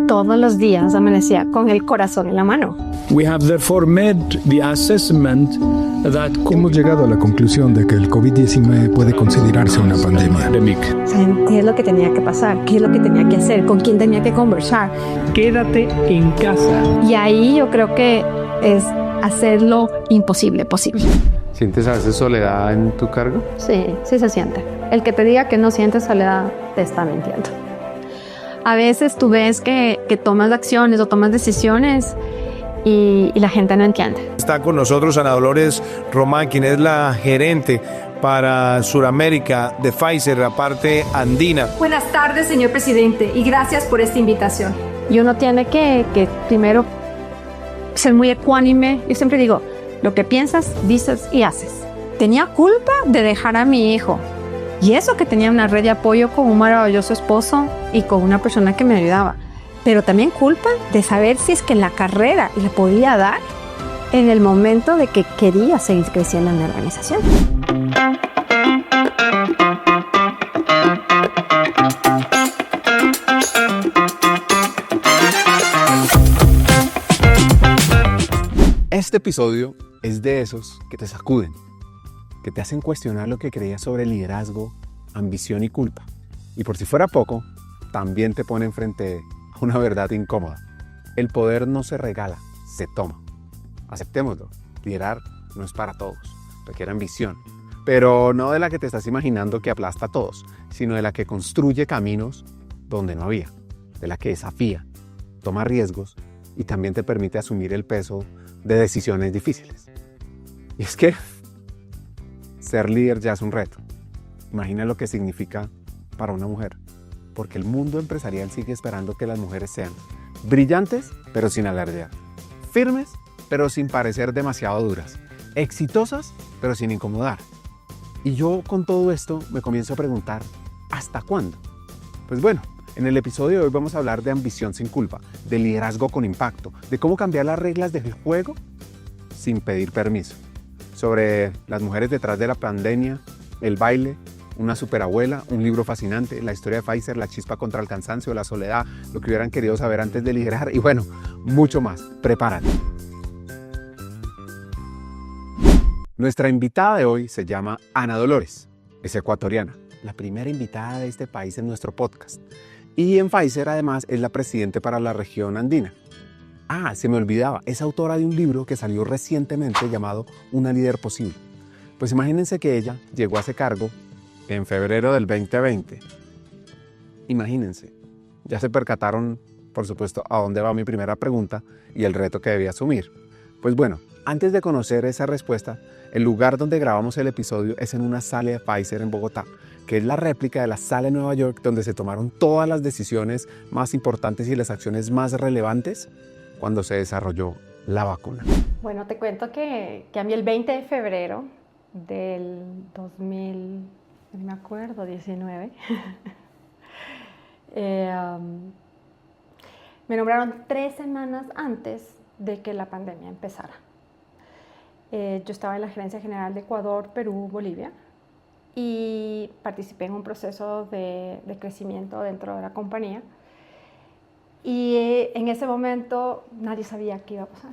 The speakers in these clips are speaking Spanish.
todos los días amanecía con el corazón en la mano. We have therefore made the assessment that hemos llegado a la conclusión de que el COVID-19 puede considerarse una pandemia. ¿Saben qué es lo que tenía que pasar? ¿Qué es lo que tenía que hacer? ¿Con quién tenía que conversar? Quédate en casa. Y ahí yo creo que es hacer lo imposible posible. ¿Sientes a veces soledad en tu cargo? Sí, sí se siente. El que te diga que no sientes soledad te está mintiendo. A veces tú ves que tomas acciones o tomas decisiones y la gente no entiende. Está con nosotros Ana Dolores Román, quien es la gerente para Sudamérica de Pfizer, la parte andina. Buenas tardes, señor presidente, y gracias por esta invitación. Y uno tiene que primero ser muy ecuánime. Yo siempre digo, lo que piensas, dices y haces. Tenía culpa de dejar a mi hijo. Y eso que tenía una red de apoyo con un maravilloso esposo y con una persona que me ayudaba. Pero también culpa de saber si es que la carrera le podía dar en el momento de que quería seguir creciendo en la organización. Este episodio es de esos que te sacuden, que te hacen cuestionar lo que creías sobre liderazgo, ambición y culpa. Y por si fuera poco, también te ponen frente a una verdad incómoda. El poder no se regala, se toma. Aceptémoslo, liderar no es para todos, requiere ambición. Pero no de la que te estás imaginando que aplasta a todos, sino de la que construye caminos donde no había, de la que desafía, toma riesgos y también te permite asumir el peso de decisiones difíciles. Y es que ser líder ya es un reto. Imagina lo que significa para una mujer, porque el mundo empresarial sigue esperando que las mujeres sean brillantes, pero sin alardear, firmes, pero sin parecer demasiado duras, exitosas, pero sin incomodar. Y yo con todo esto me comienzo a preguntar, ¿hasta cuándo? Pues bueno, en el episodio de hoy vamos a hablar de ambición sin culpa, de liderazgo con impacto, de cómo cambiar las reglas del juego sin pedir permiso, sobre las mujeres detrás de la pandemia, el baile, una superabuela, un libro fascinante, la historia de Pfizer, la chispa contra el cansancio, la soledad, lo que hubieran querido saber antes de liderar y bueno, mucho más. Prepárate. Nuestra invitada de hoy se llama Ana Dolores, es ecuatoriana, la primera invitada de este país en nuestro podcast. Y en Pfizer además es la presidente para la región andina. Ah, se me olvidaba, es autora de un libro que salió recientemente llamado Una líder posible. Pues imagínense que ella llegó a ese cargo en febrero del 2020. Imagínense, ya se percataron, por supuesto, a dónde va mi primera pregunta y el reto que debía asumir. Pues bueno, antes de conocer esa respuesta, el lugar donde grabamos el episodio es en una sala de Pfizer en Bogotá, que es la réplica de la sala de Nueva York donde se tomaron todas las decisiones más importantes y las acciones más relevantes cuando se desarrolló la vacuna. Bueno, te cuento que a mí el 20 de febrero del 2000, no me acuerdo, 19, me nombraron 3 semanas antes de que la pandemia empezara. Yo estaba en la Gerencia General de Ecuador, Perú, Bolivia y participé en un proceso de crecimiento dentro de la compañía. Y en ese momento nadie sabía qué iba a pasar.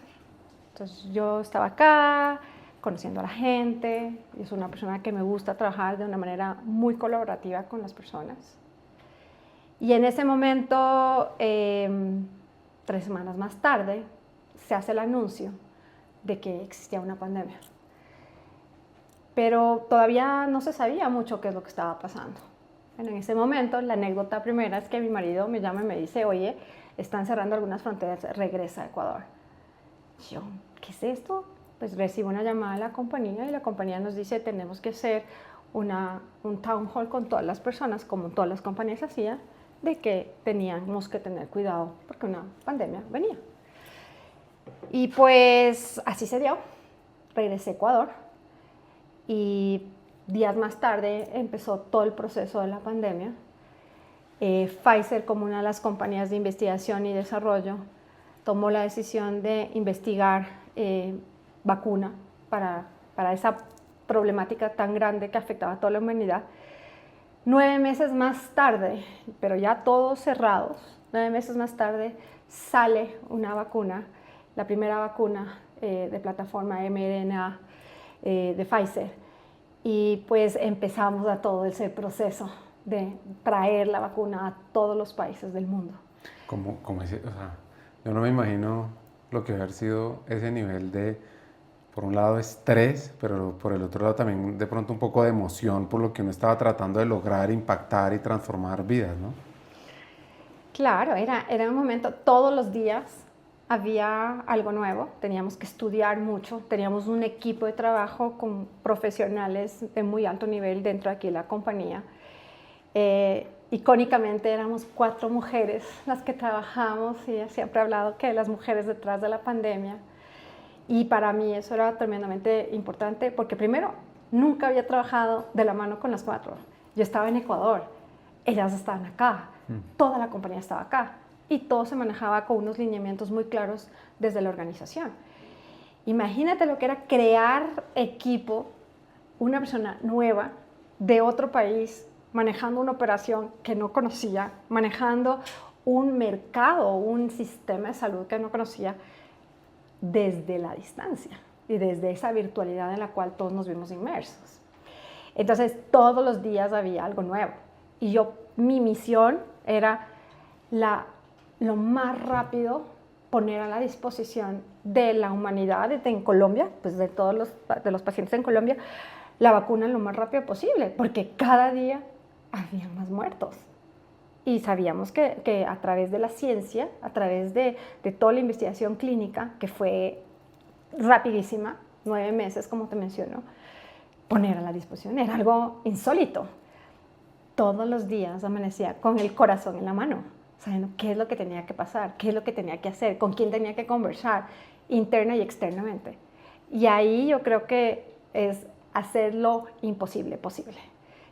Entonces yo estaba acá, conociendo a la gente. Yo soy una persona que me gusta trabajar de una manera muy colaborativa con las personas. Y en ese momento, 3 semanas más tarde, se hace el anuncio de que existía una pandemia. Pero todavía no se sabía mucho qué es lo que estaba pasando. Bueno, en ese momento, la anécdota primera es que mi marido me llama y me dice, oye, están cerrando algunas fronteras, regresa a Ecuador. Yo, ¿qué es esto? Pues recibo una llamada de la compañía y la compañía nos dice, tenemos que hacer un town hall con todas las personas, como todas las compañías hacían, de que teníamos que tener cuidado porque una pandemia venía. Y pues así se dio. Regresé a Ecuador y días más tarde empezó todo el proceso de la pandemia. Pfizer, como una de las compañías de investigación y desarrollo, tomó la decisión de investigar vacuna para esa problemática tan grande que afectaba a toda la humanidad. 9 meses más tarde, pero ya todos cerrados, 9 meses más tarde sale una vacuna, la primera vacuna de plataforma mRNA de Pfizer. Y pues empezamos a todo ese proceso de traer la vacuna a todos los países del mundo. Yo no me imagino lo que haber sido ese nivel de, por un lado, estrés, pero por el otro lado también de pronto un poco de emoción por lo que uno estaba tratando de lograr, impactar y transformar vidas, ¿no? Claro, era un momento, todos los días había algo nuevo, teníamos que estudiar mucho, teníamos un equipo de trabajo con profesionales de muy alto nivel dentro de aquí de la compañía. Icónicamente éramos 4 mujeres las que trabajamos y siempre he hablado que las mujeres detrás de la pandemia. Y para mí eso era tremendamente importante porque primero, nunca había trabajado de la mano con las 4. Yo estaba en Ecuador, ellas estaban acá, toda la compañía estaba acá y todo se manejaba con unos lineamientos muy claros desde la organización. Imagínate lo que era crear equipo, una persona nueva de otro país, manejando una operación que no conocía, manejando un mercado, un sistema de salud que no conocía, desde la distancia y desde esa virtualidad en la cual todos nos vimos inmersos. Entonces, todos los días había algo nuevo. Y mi misión era lo más rápido poner a la disposición de la humanidad en Colombia, pues de todos los pacientes en Colombia, la vacuna lo más rápido posible, porque cada día había más muertos. Y sabíamos que a través de la ciencia, a través de toda la investigación clínica, que fue rapidísima, 9 meses, como te menciono, poner a la disposición era algo insólito. Todos los días amanecía con el corazón en la mano, sabiendo qué es lo que tenía que pasar, qué es lo que tenía que hacer, con quién tenía que conversar, interna y externamente. Y ahí yo creo que es hacer lo imposible posible.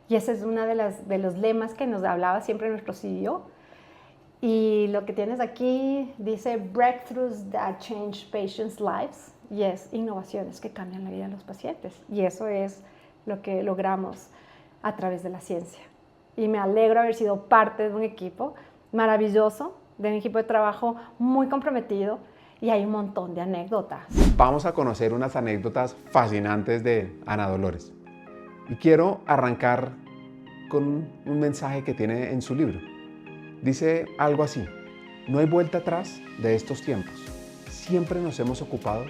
Y ese es uno de los lemas que nos hablaba siempre nuestro CEO. Y lo que tienes aquí dice breakthroughs that change patients' lives. Y es innovaciones que cambian la vida de los pacientes. Y eso es lo que logramos a través de la ciencia. Y me alegro haber sido parte de un equipo maravilloso, de un equipo de trabajo muy comprometido. Y hay un montón de anécdotas. Vamos a conocer unas anécdotas fascinantes de Ana Dolores. Y quiero arrancar con un mensaje que tiene en su libro. Dice algo así: no hay vuelta atrás de estos tiempos. Siempre nos hemos ocupado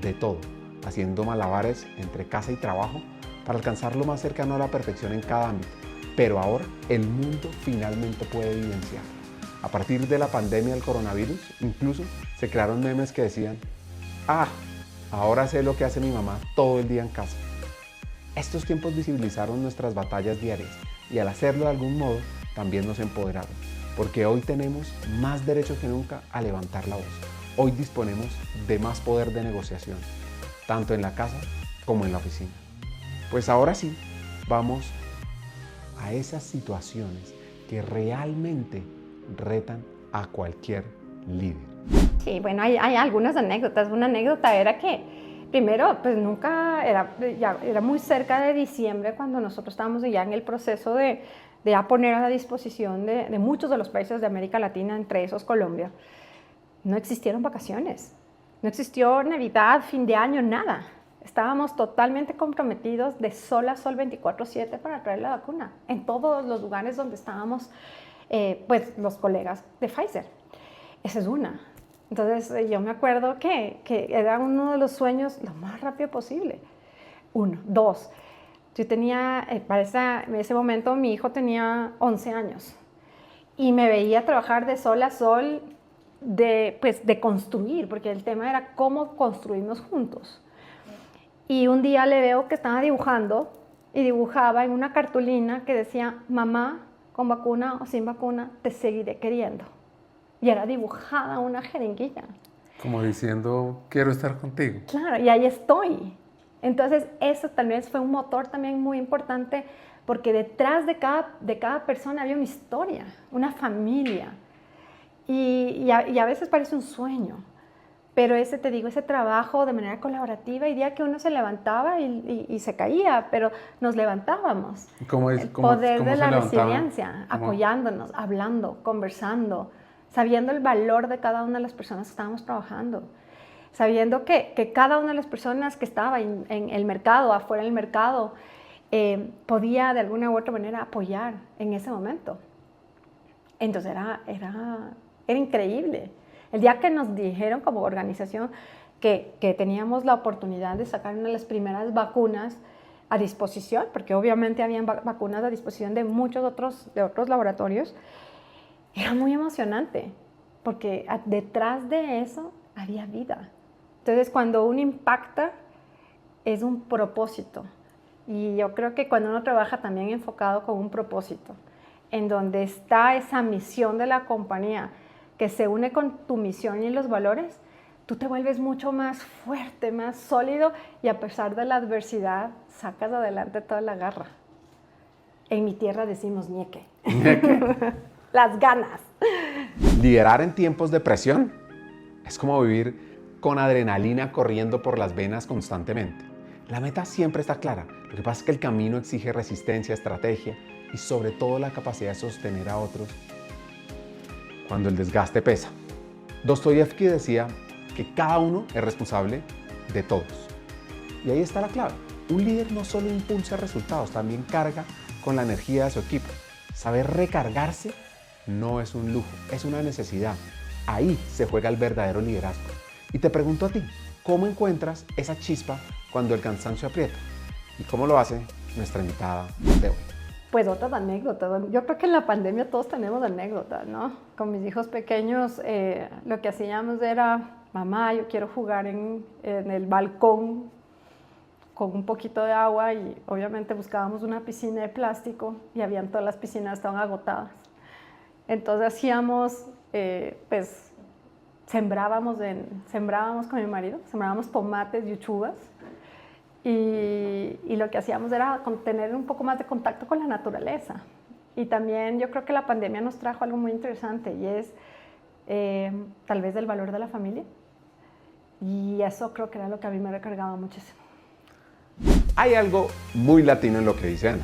de todo, haciendo malabares entre casa y trabajo para alcanzar lo más cercano a la perfección en cada ámbito. Pero ahora el mundo finalmente puede evidenciar. A partir de la pandemia del coronavirus, incluso se crearon memes que decían: ahora sé lo que hace mi mamá todo el día en casa. Estos tiempos visibilizaron nuestras batallas diarias y al hacerlo de algún modo también nos empoderaron, porque hoy tenemos más derecho que nunca a levantar la voz. Hoy disponemos de más poder de negociación, tanto en la casa como en la oficina. Pues ahora sí, vamos a esas situaciones que realmente retan a cualquier líder. Sí, bueno, hay algunas anécdotas. Una anécdota era que primero, pues nunca, era muy cerca de diciembre cuando nosotros estábamos ya en el proceso de poner a la disposición de muchos de los países de América Latina, entre esos Colombia. No existieron vacaciones, no existió Navidad, fin de año, nada. Estábamos totalmente comprometidos de sol a sol 24/7 para traer la vacuna en todos los lugares donde estábamos, pues los colegas de Pfizer. Esa es una. Entonces yo me acuerdo que era uno de los sueños lo más rápido posible. 1, 2. Yo tenía, en ese momento mi hijo tenía 11 años y me veía trabajar de sol a sol de construir, porque el tema era cómo construimos juntos. Y un día le veo que estaba dibujando y dibujaba en una cartulina que decía: mamá, con vacuna o sin vacuna, te seguiré queriendo. Y era dibujada una jeringuilla. Como diciendo, quiero estar contigo. Claro, y ahí estoy. Entonces, eso tal vez fue un motor también muy importante, porque detrás de cada persona había una historia, una familia. Y a veces parece un sueño, pero ese trabajo de manera colaborativa, y día que uno se levantaba y se caía, pero nos levantábamos. ¿Cómo el poder de la resiliencia, apoyándonos, hablando, conversando, sabiendo el valor de cada una de las personas que estábamos trabajando, sabiendo que cada una de las personas que estaba en el mercado, afuera del mercado, podía de alguna u otra manera apoyar en ese momento. Entonces era increíble. El día que nos dijeron como organización que teníamos la oportunidad de sacar una de las primeras vacunas a disposición, porque obviamente habían vacunas a disposición de muchos otros laboratorios, era muy emocionante, porque detrás de eso había vida. Entonces, cuando uno impacta, es un propósito. Y yo creo que cuando uno trabaja también enfocado con un propósito, en donde está esa misión de la compañía, que se une con tu misión y los valores, tú te vuelves mucho más fuerte, más sólido, y a pesar de la adversidad, sacas adelante toda la garra. En mi tierra decimos ñeque. Las ganas. Liderar en tiempos de presión es como vivir con adrenalina corriendo por las venas constantemente. La meta siempre está clara. Lo que pasa es que el camino exige resistencia, estrategia y sobre todo la capacidad de sostener a otros cuando el desgaste pesa. Dostoyevsky decía que cada uno es responsable de todos. Y ahí está la clave. Un líder no solo impulsa resultados, también carga con la energía de su equipo. Saber recargarse no es un lujo, es una necesidad. Ahí se juega el verdadero liderazgo. Y te pregunto a ti, ¿cómo encuentras esa chispa cuando el cansancio aprieta? ¿Y cómo lo hace nuestra invitada de hoy? Pues otras anécdotas. Yo creo que en la pandemia todos tenemos anécdotas, ¿no? Con mis hijos pequeños lo que hacíamos era, mamá, yo quiero jugar en el balcón con un poquito de agua, y obviamente buscábamos una piscina de plástico y todas las piscinas estaban agotadas. Entonces hacíamos, pues, sembrábamos con mi marido, sembrábamos tomates y uchuvas, y lo que hacíamos era tener un poco más de contacto con la naturaleza. Y también yo creo que la pandemia nos trajo algo muy interesante, y es tal vez el valor de la familia, y eso creo que era lo que a mí me recargaba muchísimo. Hay algo muy latino en lo que dice Ana,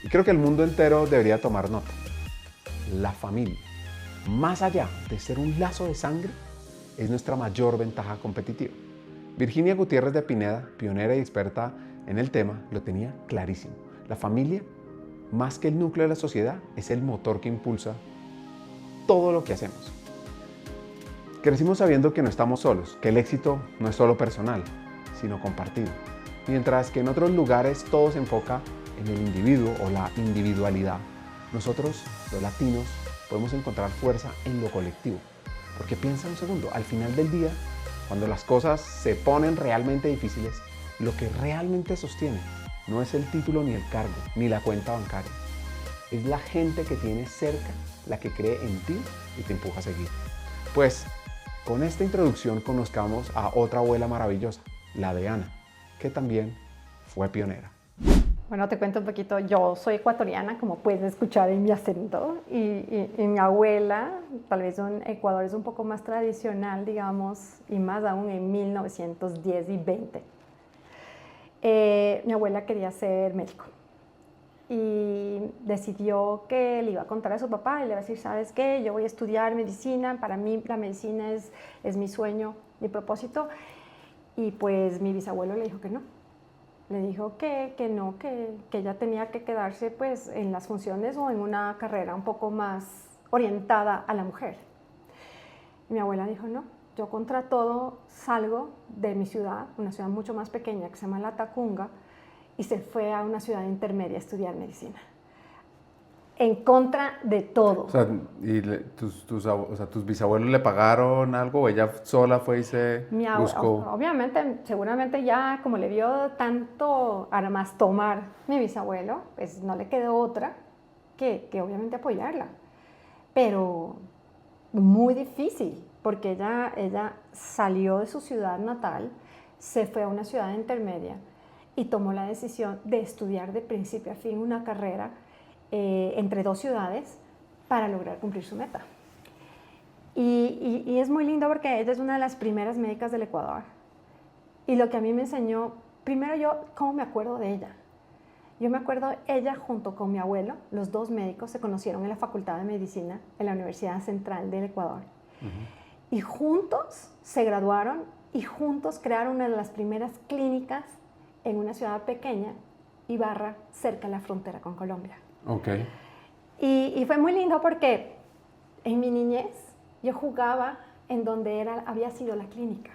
y creo que el mundo entero debería tomar nota. La familia, más allá de ser un lazo de sangre, es nuestra mayor ventaja competitiva. Virginia Gutiérrez de Pineda, pionera y experta en el tema, lo tenía clarísimo. La familia, más que el núcleo de la sociedad, es el motor que impulsa todo lo que hacemos. Crecimos sabiendo que no estamos solos, que el éxito no es solo personal, sino compartido. Mientras que en otros lugares todo se enfoca en el individuo o la individualidad, nosotros, los latinos, podemos encontrar fuerza en lo colectivo. Porque piensa un segundo, al final del día, cuando las cosas se ponen realmente difíciles, lo que realmente sostiene no es el título ni el cargo, ni la cuenta bancaria. Es la gente que tienes cerca, la que cree en ti y te empuja a seguir. Pues, con esta introducción conozcamos a otra abuela maravillosa, la de Ana, que también fue pionera. Bueno, te cuento un poquito. Yo soy ecuatoriana, como puedes escuchar en mi acento, y mi abuela, tal vez en Ecuador es un poco más tradicional, digamos, y más aún en 1910 y 20. Mi abuela quería ser médico y decidió que le iba a contar a su papá y le iba a decir, ¿sabes qué? Yo voy a estudiar medicina, para mí la medicina es mi sueño, mi propósito. Y pues mi bisabuelo le dijo que no. Le dijo que no, que ella tenía que quedarse pues en las funciones o en una carrera un poco más orientada a la mujer. Y mi abuela dijo, no, yo contra todo salgo de mi ciudad, una ciudad mucho más pequeña que se llama Latacunga, y se fue a una ciudad intermedia a estudiar medicina. En contra de todo. O sea, ¿y tus bisabuelos le pagaron algo o ella sola fue y se buscó? Obviamente, seguramente ya como le vio tanto además tomar mi bisabuelo, pues no le quedó otra que obviamente apoyarla. Pero muy difícil, porque ella salió de su ciudad natal, se fue a una ciudad intermedia y tomó la decisión de estudiar de principio a fin una carrera entre dos ciudades para lograr cumplir su meta. Y es muy lindo porque ella es una de las primeras médicas del Ecuador. Y lo que a mí me enseñó, primero yo, ¿cómo me acuerdo de ella? Yo me acuerdo, ella junto con mi abuelo, los dos médicos, se conocieron en la Facultad de Medicina en la Universidad Central del Ecuador. Y juntos se graduaron y juntos crearon una de las primeras clínicas en una ciudad pequeña, Ibarra, cerca de la frontera con Colombia. Ok. Y fue muy lindo porque en mi niñez yo jugaba en donde había sido la clínica.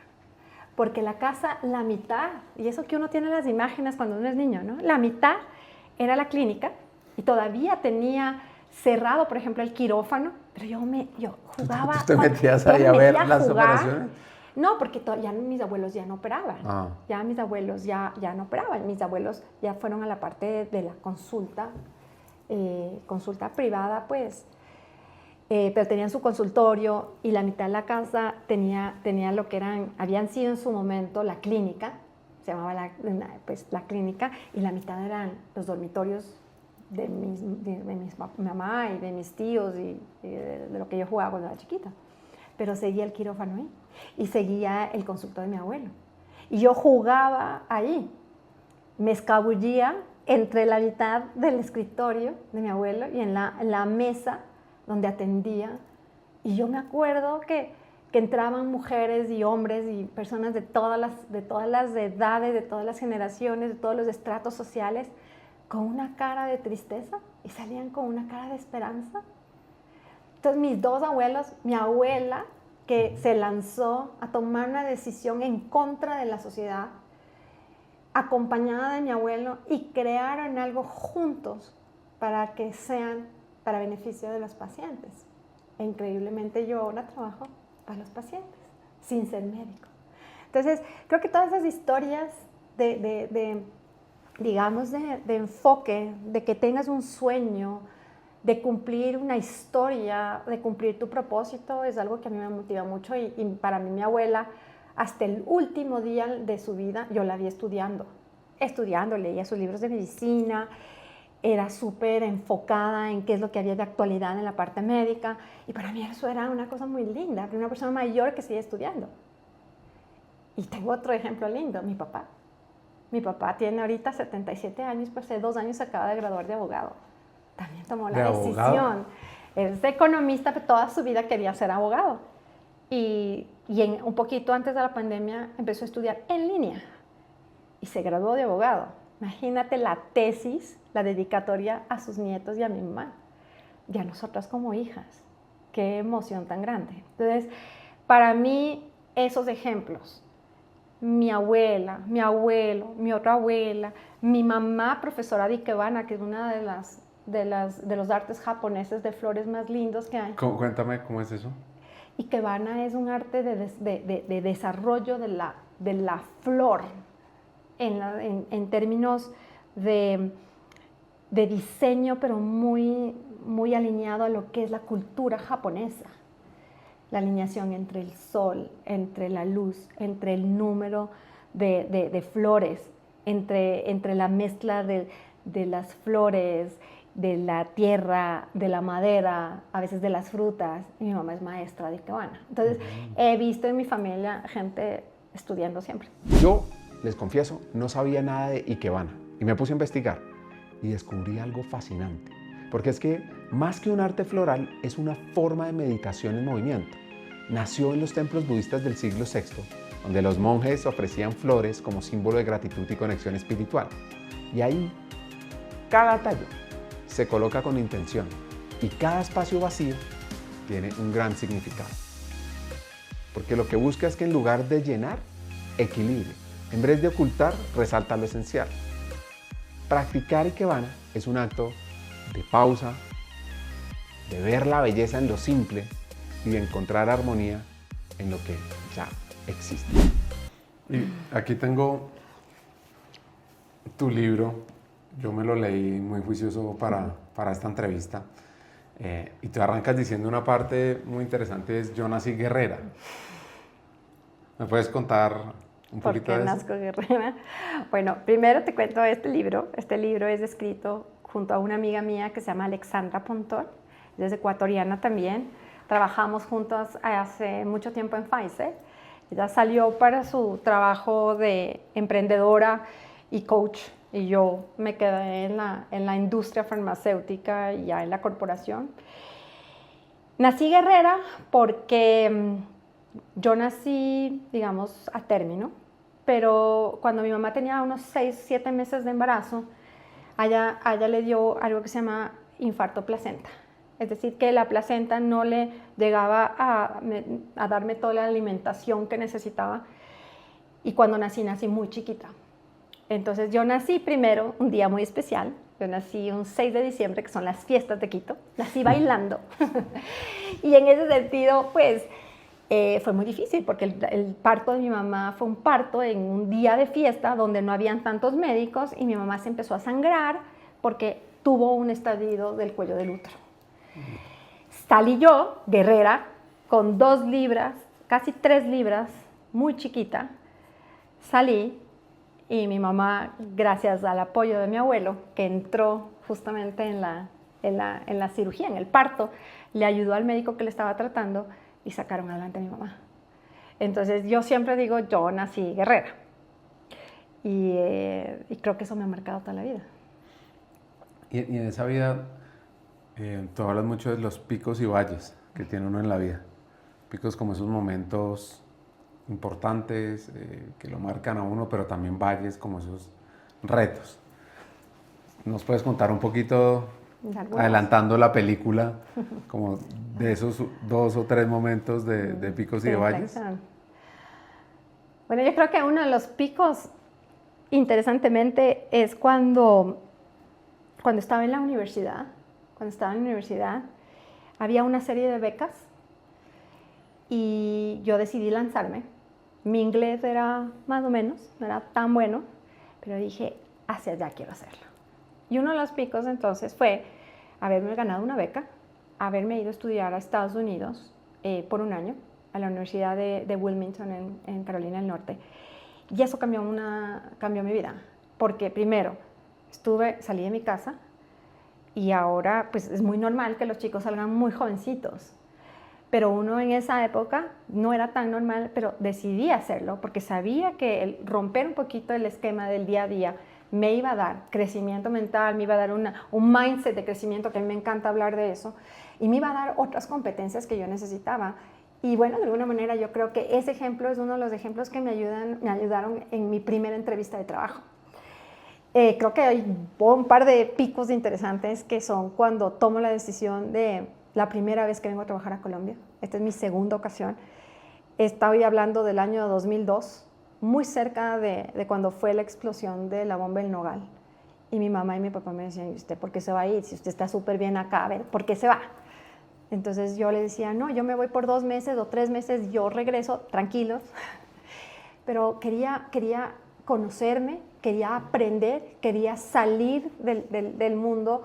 Porque la casa, la mitad, y eso que uno tiene las imágenes cuando uno es niño, ¿no? La mitad era la clínica y todavía tenía cerrado, por ejemplo, el quirófano, pero yo jugaba. ¿Tú te metías ahí a ver las operaciones? No, porque ya mis abuelos ya no operaban. Ya mis abuelos ya no operaban. Mis abuelos ya fueron a la parte de la consulta privada, pues. Pero tenían su consultorio y la mitad de la casa tenía lo que habían sido en su momento la clínica, se llamaba la clínica, y la mitad eran los dormitorios de mi mamá y de mis tíos y de lo que yo jugaba cuando era chiquita. Pero seguía el quirófano ahí y seguía el consultorio de mi abuelo. Y yo jugaba ahí, me escabullía entre la mitad del escritorio de mi abuelo y en la mesa donde atendía, y yo me acuerdo que entraban mujeres y hombres y personas de todas las edades, de todas las generaciones, de todos los estratos sociales, con una cara de tristeza y salían con una cara de esperanza. Entonces mis dos abuelos, mi abuela que se lanzó a tomar una decisión en contra de la sociedad, acompañada de mi abuelo, y crearon algo juntos para que sean para beneficio de los pacientes. E increíblemente yo ahora trabajo para los pacientes, sin ser médico. Entonces, creo que todas esas historias digamos, de enfoque, de que tengas un sueño, de cumplir una historia, de cumplir tu propósito, es algo que a mí me motiva mucho. Y para mí, mi abuela, hasta el último día de su vida, yo la vi estudiando, leía sus libros de medicina, era súper enfocada en qué es lo que había de actualidad en la parte médica, y para mí eso era una cosa muy linda, una persona mayor que sigue estudiando. Y tengo otro ejemplo lindo, mi papá. Mi papá tiene ahorita 77 años, pues hace 2 años se acaba de graduar de abogado. También tomó la decisión. Es economista, pero toda su vida quería ser abogado. Y un poquito antes de la pandemia empezó a estudiar en línea y se graduó de abogado. Imagínate la tesis, la dedicatoria a sus nietos y a mi mamá, y a nosotras como hijas. Qué emoción tan grande. Entonces, para mí, esos ejemplos, mi abuela, mi abuelo, mi otra abuela, mi mamá, profesora de Ikebana, que es una de los artes japoneses de flores más lindos que hay. Cuéntame, ¿cómo es eso? Ikebana es un arte de desarrollo de la flor, en términos de diseño, pero muy, muy alineado a lo que es la cultura japonesa. La alineación entre el sol, entre la luz, entre el número de flores, entre la mezcla de las flores, de la tierra, de la madera, a veces de las frutas. Y mi mamá es maestra de Ikebana. Entonces, he visto en mi familia gente estudiando siempre. Yo, les confieso, no sabía nada de Ikebana y me puse a investigar y descubrí algo fascinante, porque es que más que un arte floral es una forma de meditación en movimiento. Nació en los templos budistas del siglo VI, donde los monjes ofrecían flores como símbolo de gratitud y conexión espiritual. Y ahí, cada tallo se coloca con intención y cada espacio vacío tiene un gran significado. Porque lo que busca es que en lugar de llenar, equilibre. En vez de ocultar, resalta lo esencial. Practicar Ikebana es un acto de pausa, de ver la belleza en lo simple y de encontrar armonía en lo que ya existe. Y aquí tengo tu libro. Yo me lo leí muy juicioso para esta entrevista. Y tú arrancas diciendo una parte muy interesante, es yo nací guerrera. ¿Me puedes contar un poquito de eso? ¿Por qué nazco guerrera? Bueno, primero te cuento este libro. Este libro es escrito junto a una amiga mía que se llama Alexandra Pontón. Ella es ecuatoriana también. Trabajamos juntas hace mucho tiempo en Pfizer. Ella salió para su trabajo de emprendedora y coach y yo me quedé en la industria farmacéutica y ya en la corporación. Nací guerrera porque yo nací, digamos, a término, pero cuando mi mamá tenía unos 6, 7 meses de embarazo, a ella le dio algo que se llama infarto placenta. Es decir, que la placenta no le llegaba a darme toda la alimentación que necesitaba. Y cuando nací muy chiquita. Entonces yo nací primero un día muy especial. Yo nací un 6 de diciembre, que son las fiestas de Quito. Nací bailando. Y en ese sentido, pues, fue muy difícil, porque el parto de mi mamá fue un parto en un día de fiesta donde no habían tantos médicos y mi mamá se empezó a sangrar porque tuvo un estallido del cuello del útero. Salí yo, guerrera, con 2 libras, casi 3 libras, muy chiquita. Salí y mi mamá, gracias al apoyo de mi abuelo, que entró justamente en la cirugía, en el parto, le ayudó al médico que le estaba tratando y sacaron adelante a mi mamá. Entonces yo siempre digo, yo nací guerrera. Y creo que eso me ha marcado toda la vida. Y en esa vida, tú hablas mucho de los picos y valles que tiene uno en la vida. Picos como esos momentos importantes que lo marcan a uno, pero también valles como esos retos. ¿Nos puedes contar un poquito, adelantando la película, como de esos 2 o 3 momentos de picos y de valles? Bueno, yo creo que uno de los picos, interesantemente, es cuando estaba en la universidad. Cuando estaba en la universidad, había una serie de becas y yo decidí lanzarme. Mi inglés era más o menos, no era tan bueno, pero dije, hacia allá quiero hacerlo. Y uno de los picos entonces fue haberme ganado una beca, haberme ido a estudiar a Estados Unidos por un año, a la Universidad de Wilmington en Carolina del Norte. Y eso cambió mi vida, porque primero salí de mi casa y ahora pues es muy normal que los chicos salgan muy jovencitos. Pero uno en esa época no era tan normal, pero decidí hacerlo porque sabía que el romper un poquito el esquema del día a día me iba a dar crecimiento mental, me iba a dar un mindset de crecimiento, que a mí me encanta hablar de eso, y me iba a dar otras competencias que yo necesitaba. Y bueno, de alguna manera yo creo que ese ejemplo es uno de los ejemplos que me ayudaron en mi primera entrevista de trabajo. Creo que hay un par de picos interesantes que son cuando tomo la decisión de la primera vez que vengo a trabajar a Colombia. Esta es mi segunda ocasión. Estoy hablando del año 2002, muy cerca de cuando fue la explosión de la bomba del Nogal. Y mi mamá y mi papá me decían, ¿y usted por qué se va a ir? Si usted está súper bien acá, a ver, ¿por qué se va? Entonces yo le decía, no, yo me voy por 2 meses o 3 meses, yo regreso, tranquilos. Pero quería conocerme, quería aprender, quería salir del mundo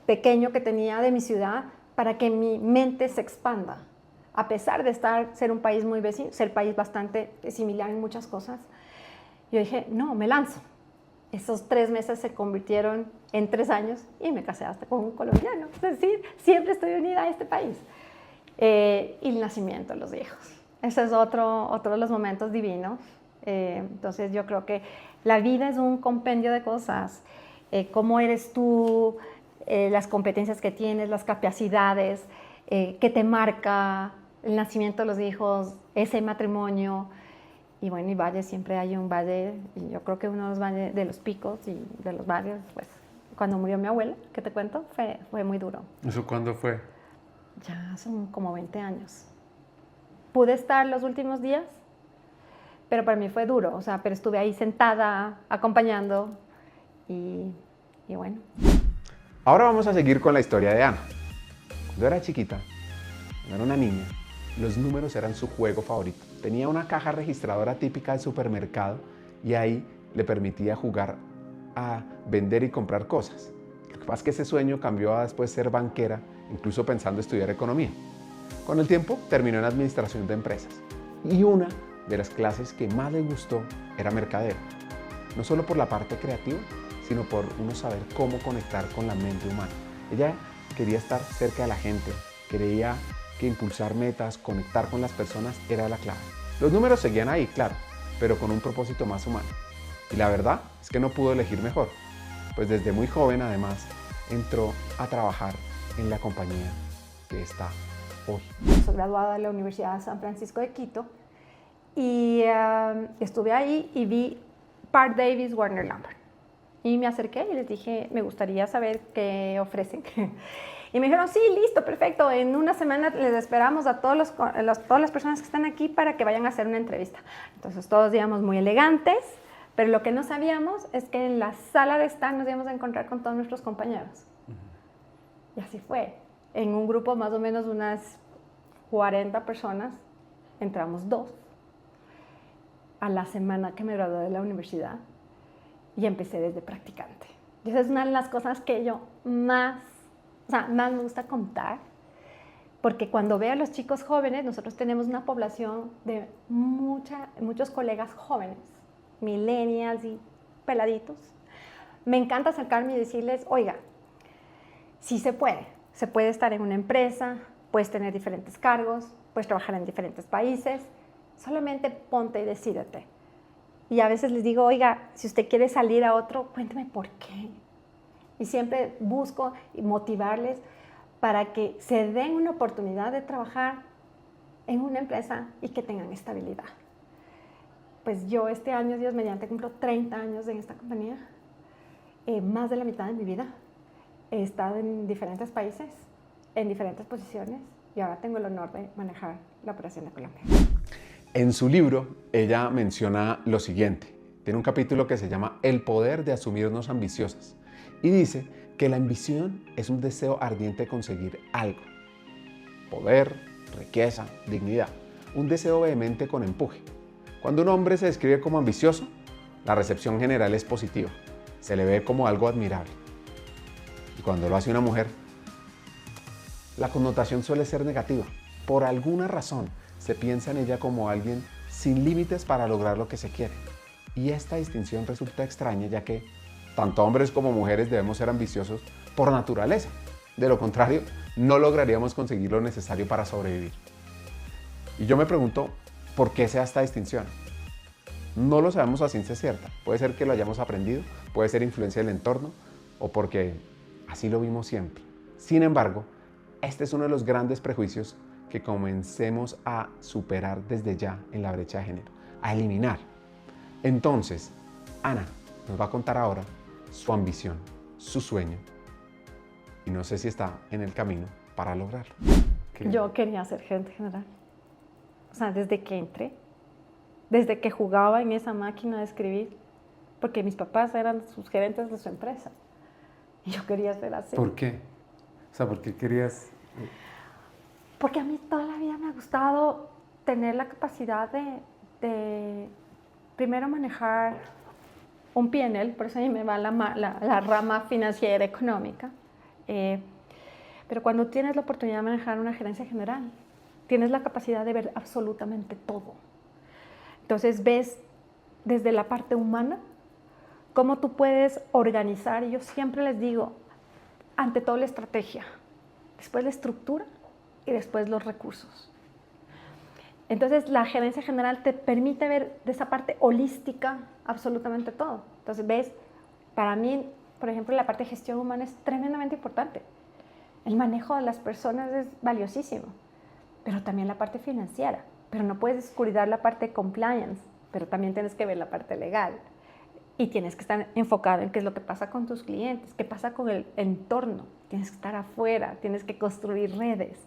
pequeño que tenía de mi ciudad para que mi mente se expanda. A pesar de ser un país muy vecino, ser país bastante similar en muchas cosas, yo dije, no, me lanzo. Esos 3 meses se convirtieron en 3 años y me casé hasta con un colombiano. Es decir, siempre estoy unida a este país. Y el nacimiento de los hijos. Ese es otro de los momentos divinos. Entonces yo creo que la vida es un compendio de cosas. Cómo eres tú, las competencias que tienes, las capacidades, que te marca el nacimiento de los hijos, ese matrimonio. Y bueno, y valles, siempre hay un valle, y yo creo que uno de los valles, de los picos y de los valles, pues cuando murió mi abuela, que te cuento, fue muy duro. ¿Eso cuándo fue? Ya son como 20 años. Pude estar los últimos días, pero para mí fue duro, o sea, pero estuve ahí sentada, acompañando, y bueno. Ahora vamos a seguir con la historia de Ana. Cuando era chiquita, cuando era una niña, los números eran su juego favorito. Tenía una caja registradora típica del supermercado y ahí le permitía jugar a vender y comprar cosas. Lo que pasa es que ese sueño cambió a después ser banquera, incluso pensando estudiar economía. Con el tiempo terminó en administración de empresas y una de las clases que más le gustó era mercadeo. No solo por la parte creativa, sino por uno saber cómo conectar con la mente humana. Ella quería estar cerca de la gente, creía que impulsar metas, conectar con las personas era la clave. Los números seguían ahí, claro, pero con un propósito más humano. Y la verdad es que no pudo elegir mejor, pues desde muy joven además entró a trabajar en la compañía que está hoy. Soy graduada de la Universidad de San Francisco de Quito y estuve ahí y vi Parke Davis Warner Lambert. Y me acerqué y les dije, me gustaría saber qué ofrecen. Y me dijeron, sí, listo, perfecto, en una semana les esperamos a todas las personas que están aquí para que vayan a hacer una entrevista. Entonces todos íbamos muy elegantes, pero lo que no sabíamos es que en la sala de estar nos íbamos a encontrar con todos nuestros compañeros. Y así fue. En un grupo más o menos unas 40 personas, entramos 2. A la semana que me gradué de la universidad y empecé desde practicante. Y esa es una de las cosas que yo más me gusta contar, porque cuando veo a los chicos jóvenes, nosotros tenemos una población de muchos colegas jóvenes, millennials y peladitos. Me encanta acercarme y decirles, oiga, sí se puede estar en una empresa, puedes tener diferentes cargos, puedes trabajar en diferentes países, solamente ponte y decídete. Y a veces les digo, oiga, si usted quiere salir a otro, cuénteme por qué. Y siempre busco motivarles para que se den una oportunidad de trabajar en una empresa y que tengan estabilidad. Pues yo este año, Dios mediante, cumplo 30 años en esta compañía. Más de la mitad de mi vida he estado en diferentes países, en diferentes posiciones, y ahora tengo el honor de manejar la operación de Colombia. En su libro, ella menciona lo siguiente. Tiene un capítulo que se llama El poder de asumirnos ambiciosas. Y dice que la ambición es un deseo ardiente de conseguir algo. Poder, riqueza, dignidad. Un deseo vehemente con empuje. Cuando un hombre se describe como ambicioso, la recepción general es positiva. Se le ve como algo admirable. Y cuando lo hace una mujer, la connotación suele ser negativa. Por alguna razón, se piensa en ella como alguien sin límites para lograr lo que se quiere. Y esta distinción resulta extraña, ya que tanto hombres como mujeres debemos ser ambiciosos por naturaleza. De lo contrario, no lograríamos conseguir lo necesario para sobrevivir. Y yo me pregunto, ¿por qué se da esta distinción? No lo sabemos a ciencia cierta. Puede ser que lo hayamos aprendido, puede ser influencia del entorno o porque así lo vimos siempre. Sin embargo, este es uno de los grandes prejuicios que comencemos a superar desde ya en la brecha de género, a eliminar. Entonces, Ana nos va a contar ahora su ambición, su sueño, y no sé si está en el camino para lograrlo. Yo quería ser gerente general. O sea, desde que entré, desde que jugaba en esa máquina de escribir, porque mis papás eran sus gerentes de su empresa. Y yo quería ser así. ¿Por qué? O sea, ¿por qué querías...? Porque a mí toda la vida me ha gustado tener la capacidad de primero manejar un P&L, por eso a mí me va la rama financiera económica. Pero cuando tienes la oportunidad de manejar una gerencia general, tienes la capacidad de ver absolutamente todo. Entonces ves desde la parte humana cómo tú puedes organizar, y yo siempre les digo, ante todo la estrategia, después la estructura y después los recursos. Entonces la gerencia general te permite ver de esa parte holística absolutamente todo. Entonces ves, para mí, por ejemplo, la parte de gestión humana es tremendamente importante. El manejo de las personas es valiosísimo, pero también la parte financiera. Pero no puedes descuidar la parte de compliance, pero también tienes que ver la parte legal. Y tienes que estar enfocado en qué es lo que pasa con tus clientes, qué pasa con el entorno. Tienes que estar afuera, tienes que construir redes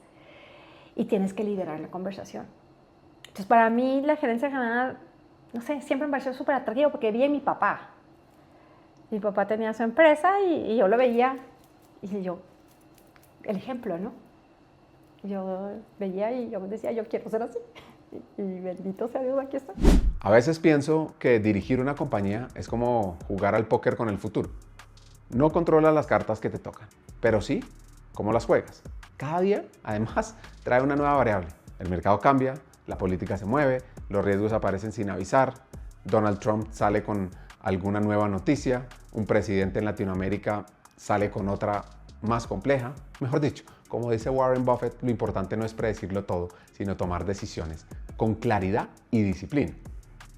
y tienes que liderar la conversación. Entonces, para mí, la gerencia general, no sé, siempre me pareció súper atractivo porque vi a mi papá. Mi papá tenía su empresa y yo lo veía y yo, el ejemplo, ¿no? Yo veía y yo decía, yo quiero ser así. Y bendito sea Dios, aquí está. A veces pienso que dirigir una compañía es como jugar al póker con el futuro. No controlas las cartas que te tocan, pero sí cómo las juegas. Cada día, además, trae una nueva variable. El mercado cambia, la política se mueve, los riesgos aparecen sin avisar, Donald Trump sale con alguna nueva noticia, un presidente en Latinoamérica sale con otra más compleja. Mejor dicho, como dice Warren Buffett, lo importante no es predecirlo todo, sino tomar decisiones con claridad y disciplina.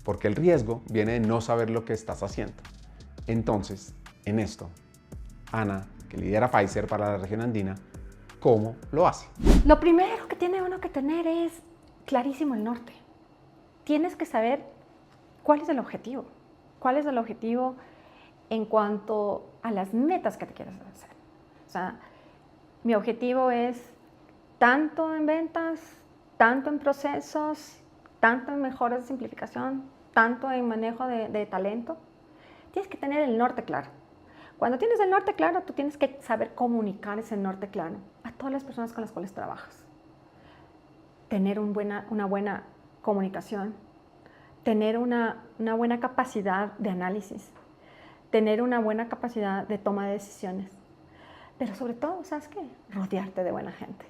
porque el riesgo viene de no saber lo que estás haciendo. Entonces, en esto, Ana, que lidera Pfizer para la región andina, ¿cómo lo hace? Lo primero que tiene uno que tener es clarísimo el norte. Tienes que saber cuál es el objetivo. ¿Cuál es el objetivo en cuanto a las metas que te quieres hacer? O sea, mi objetivo es tanto en ventas, tanto en procesos, tanto en mejoras de simplificación, tanto en manejo de talento. Tienes que tener el norte claro. Cuando tienes el norte claro, tú tienes que saber comunicar ese norte claro a todas las personas con las cuales trabajas. Tener una buena comunicación, tener una buena capacidad de análisis, tener una buena capacidad de toma de decisiones. Pero sobre todo, ¿sabes qué? Rodearte de buena gente.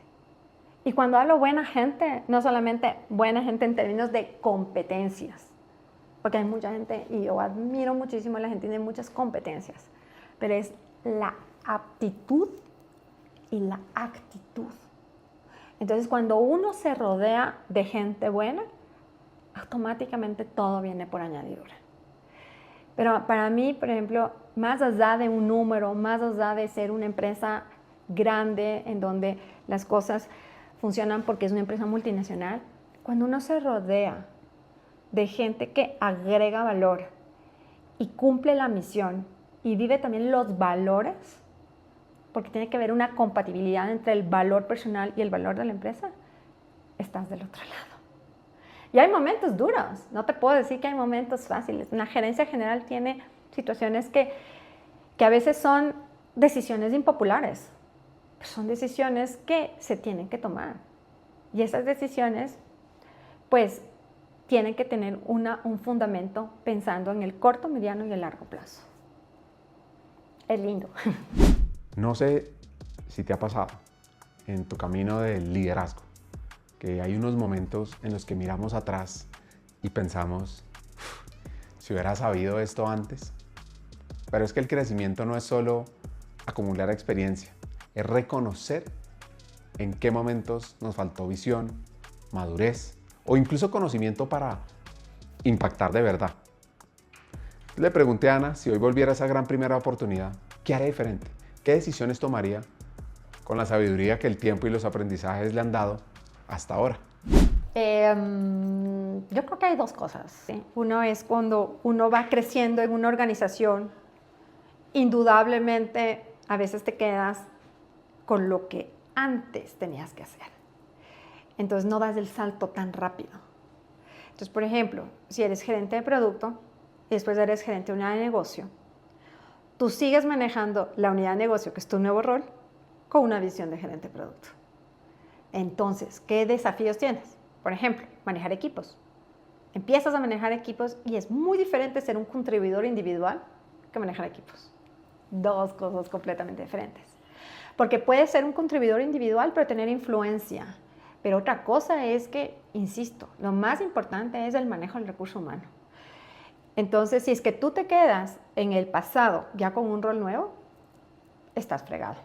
Y cuando hablo buena gente, no solamente buena gente en términos de competencias, porque hay mucha gente, y yo admiro muchísimo a la gente, tiene muchas competencias, pero es la aptitud y la actitud. Entonces, cuando uno se rodea de gente buena, automáticamente todo viene por añadidura. Pero para mí, por ejemplo, más allá de un número, más allá de ser una empresa grande en donde las cosas funcionan porque es una empresa multinacional, cuando uno se rodea de gente que agrega valor y cumple la misión y vive también los valores, porque tiene que haber una compatibilidad entre el valor personal y el valor de la empresa, estás del otro lado. Y hay momentos duros, no te puedo decir que hay momentos fáciles. Una gerencia general tiene situaciones que a veces son decisiones impopulares, pero son decisiones que se tienen que tomar. Y esas decisiones, pues, tienen que tener un fundamento pensando en el corto, mediano y el largo plazo. Es lindo. No sé si te ha pasado en tu camino del liderazgo, que hay unos momentos en los que miramos atrás y pensamos, si hubiera sabido esto antes. Pero es que el crecimiento no es solo acumular experiencia, es reconocer en qué momentos nos faltó visión, madurez o incluso conocimiento para impactar de verdad. Le pregunté a Ana si hoy volviera a esa gran primera oportunidad, ¿qué haría diferente? ¿Qué decisiones tomaría con la sabiduría que el tiempo y los aprendizajes le han dado hasta ahora? Yo creo que hay dos cosas, ¿sí? Uno es cuando uno va creciendo en una organización, indudablemente a veces te quedas con lo que antes tenías que hacer. Entonces no das el salto tan rápido. Entonces, por ejemplo, si eres gerente de producto y después eres gerente de unidad de negocio, tú sigues manejando la unidad de negocio, que es tu nuevo rol, con una visión de gerente de producto. Entonces, ¿qué desafíos tienes? Por ejemplo, manejar equipos. Empiezas a manejar equipos y es muy diferente ser un contribuidor individual que manejar equipos. Dos cosas completamente diferentes. Porque puedes ser un contribuidor individual, pero tener influencia. Pero otra cosa es que, insisto, lo más importante es el manejo del recurso humano. Entonces, si es que tú te quedas en el pasado ya con un rol nuevo, estás fregado.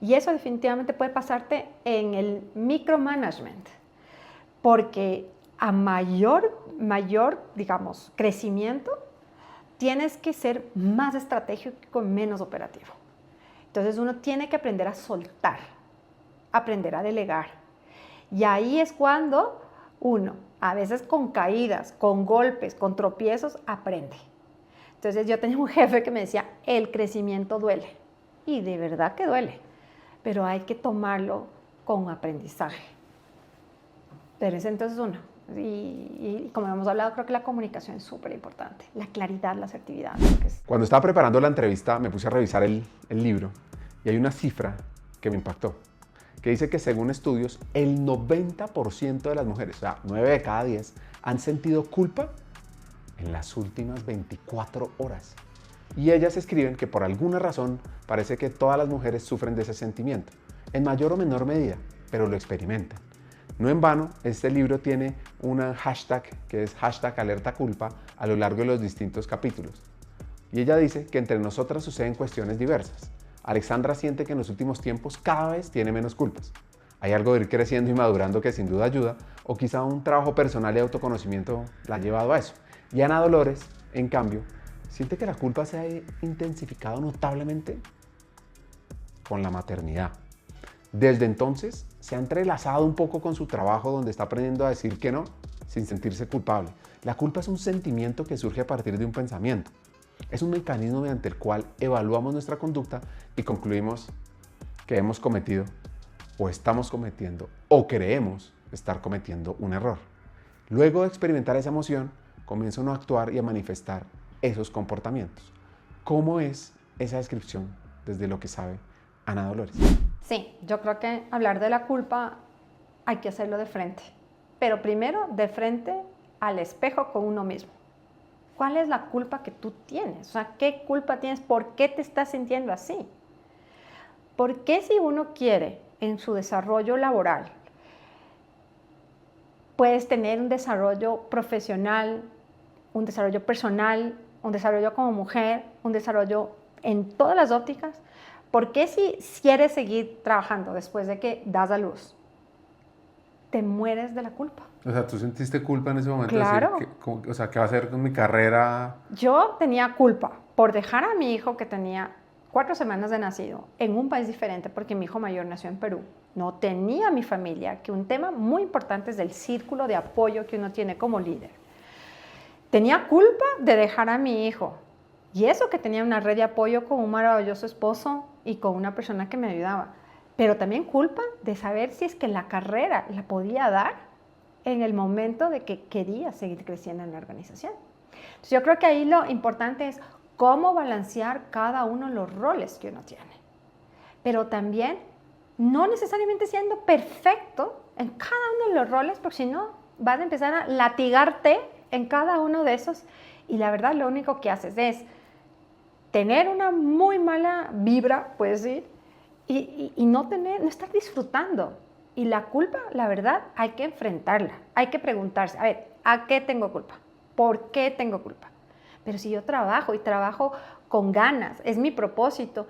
Y eso definitivamente puede pasarte en el micromanagement, porque a mayor, digamos, crecimiento, tienes que ser más estratégico y menos operativo. Entonces uno tiene que aprender a soltar, aprender a delegar. Y ahí es cuando uno, a veces con caídas, con golpes, con tropiezos, aprende. Entonces yo tenía un jefe que me decía, el crecimiento duele. Y de verdad que duele, pero hay que tomarlo con aprendizaje. Pero ese entonces uno. Y como hemos hablado, creo que la comunicación es súper importante. La claridad, la asertividad. Cuando estaba preparando la entrevista me puse a revisar el libro y hay una cifra que me impactó, que dice que según estudios el 90% de las mujeres, o sea, 9 de cada 10, han sentido culpa en las últimas 24 horas. Y ellas escriben que por alguna razón parece que todas las mujeres sufren de ese sentimiento, en mayor o menor medida, pero lo experimentan. No en vano, este libro tiene una hashtag que es #alertaculpa a lo largo de los distintos capítulos. Y ella dice que entre nosotras suceden cuestiones diversas. Alexandra siente que en los últimos tiempos cada vez tiene menos culpas. Hay algo de ir creciendo y madurando que sin duda ayuda, o quizá un trabajo personal y autoconocimiento la ha llevado a eso. Y Ana Dolores, en cambio, siente que la culpa se ha intensificado notablemente con la maternidad. Desde entonces se ha entrelazado un poco con su trabajo, donde está aprendiendo a decir que no sin sentirse culpable. La culpa es un sentimiento que surge a partir de un pensamiento. Es un mecanismo mediante el cual evaluamos nuestra conducta y concluimos que hemos cometido o estamos cometiendo o creemos estar cometiendo un error. Luego de experimentar esa emoción, comienza uno a actuar y a manifestar esos comportamientos. ¿Cómo es esa descripción desde lo que sabe Ana Dolores? Sí, yo creo que hablar de la culpa hay que hacerlo de frente. Pero primero de frente al espejo con uno mismo. ¿Cuál es la culpa que tú tienes? O sea, ¿qué culpa tienes? ¿Por qué te estás sintiendo así? ¿Por qué si uno quiere en su desarrollo laboral, puedes tener un desarrollo profesional, un desarrollo personal, un desarrollo como mujer, un desarrollo en todas las ópticas? ¿Por qué si quieres seguir trabajando después de que das a luz, te mueres de la culpa? O sea, ¿tú sentiste culpa en ese momento? Claro. Decir o sea, ¿qué va a hacer con mi carrera? Yo tenía culpa por dejar a mi hijo, que tenía 4 semanas de nacido, en un país diferente, porque mi hijo mayor nació en Perú. No tenía mi familia, que un tema muy importante es el círculo de apoyo que uno tiene como líder. Tenía culpa de dejar a mi hijo. Y eso que tenía una red de apoyo con un maravilloso esposo y con una persona que me ayudaba. Pero también culpa de saber si es que la carrera la podía dar en el momento de que quería seguir creciendo en la organización. Entonces yo creo que ahí lo importante es cómo balancear cada uno de los roles que uno tiene. Pero también no necesariamente siendo perfecto en cada uno de los roles, porque si no vas a empezar a latigarte en cada uno de esos, y la verdad lo único que haces es tener una muy mala vibra, puedes decir, y no estar disfrutando. Y la culpa, la verdad, hay que enfrentarla, hay que preguntarse, a ver, ¿a qué tengo culpa? ¿Por qué tengo culpa? Pero si yo trabajo y trabajo con ganas, es mi propósito,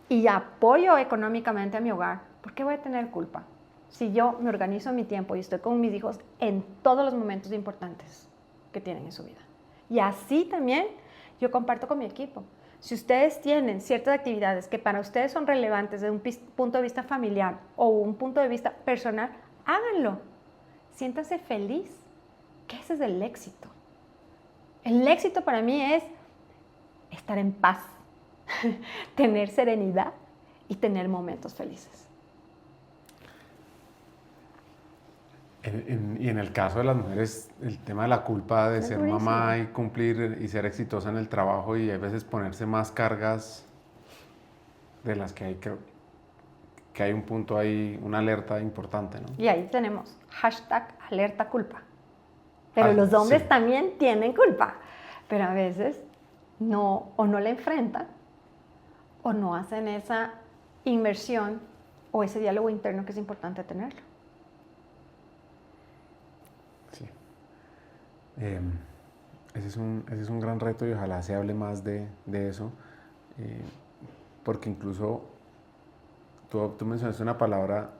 y apoyo económicamente a mi hogar, ¿por qué voy a tener culpa? Si yo me organizo mi tiempo y estoy con mis hijos en todos los momentos importantes que tienen en su vida. Y así también yo comparto con mi equipo. Si ustedes tienen ciertas actividades que para ustedes son relevantes desde un punto de vista familiar o un punto de vista personal, háganlo. Siéntanse feliz, que ese es el éxito. El éxito para mí es estar en paz, tener serenidad y tener momentos felices. Y en el caso de las mujeres, el tema de la culpa de ser mamá y cumplir y ser exitosa en el trabajo, y a veces ponerse más cargas de las que hay, creo que hay un punto ahí, una alerta importante, ¿no? Y ahí tenemos #alerta culpa. Pero los hombres también tienen culpa, pero a veces no la enfrentan o no hacen esa inmersión o ese diálogo interno que es importante tenerlo. Sí. Ese es un gran reto, y ojalá se hable más de eso, porque incluso tú mencionaste una palabra,